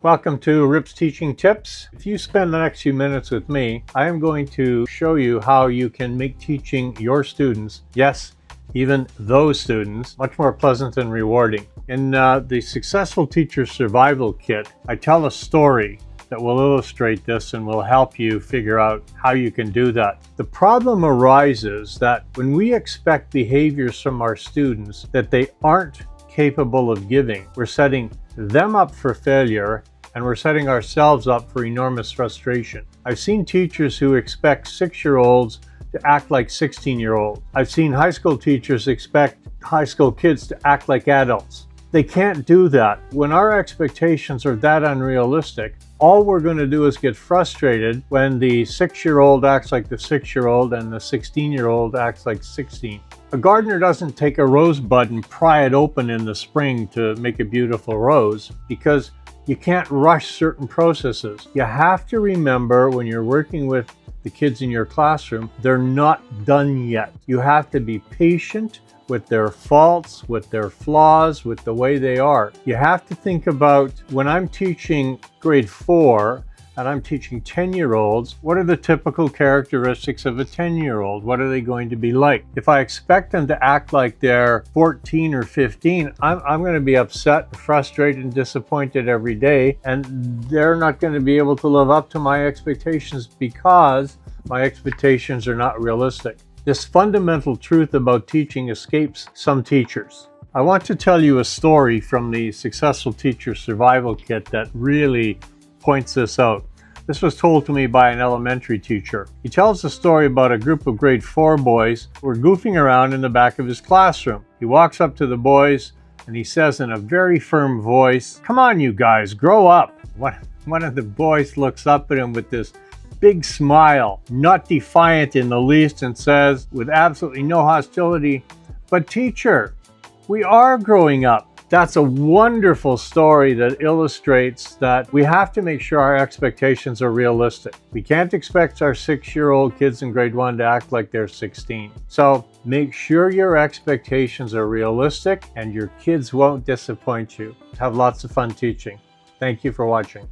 Welcome to Rip's Teaching Tips. If you spend the next few minutes with me, I am going to show you how you can make teaching your students, yes, even those students, much more pleasant and rewarding. In the Successful Teacher Survival Kit, I tell a story that will illustrate this and will help you figure out how you can do that. The problem arises that when we expect behaviors from our students that they aren't capable of giving, we're setting them up for failure and we're setting ourselves up for enormous frustration. I've seen teachers who expect 6-year-olds to act like 16-year-olds. I've seen high school teachers expect high school kids to act like adults. They can't do that. When our expectations are that unrealistic, all we're going to do is get frustrated when the 6-year-old acts like the 6-year-old and the 16-year-old acts like 16. A gardener doesn't take a rosebud and pry it open in the spring to make a beautiful rose because you can't rush certain processes. You have to remember when you're working with the kids in your classroom, they're not done yet. You have to be patient with their faults, with their flaws, with the way they are. You have to think about when I'm teaching grade 4 and I'm teaching 10-year-olds, what are the typical characteristics of a 10-year-old? What are they going to be like? If I expect them to act like they're 14 or 15, I'm going to be upset, frustrated, and disappointed every day, and they're not going to be able to live up to my expectations because my expectations are not realistic. This fundamental truth about teaching escapes some teachers. I want to tell you a story from the Successful Teacher Survival Kit that really points this out. This was told to me by an elementary teacher. He tells the story about a group of grade 4 boys who were goofing around in the back of his classroom. He walks up to the boys and he says in a very firm voice, "Come on, you guys, grow up." One of the boys looks up at him with this big smile, not defiant in the least, and says with absolutely no hostility, "But teacher, we are growing up." That's a wonderful story that illustrates that we have to make sure our expectations are realistic. We can't expect our 6-year-old kids in grade 1 to act like they're 16. So make sure your expectations are realistic and your kids won't disappoint you. Have lots of fun teaching. Thank you for watching.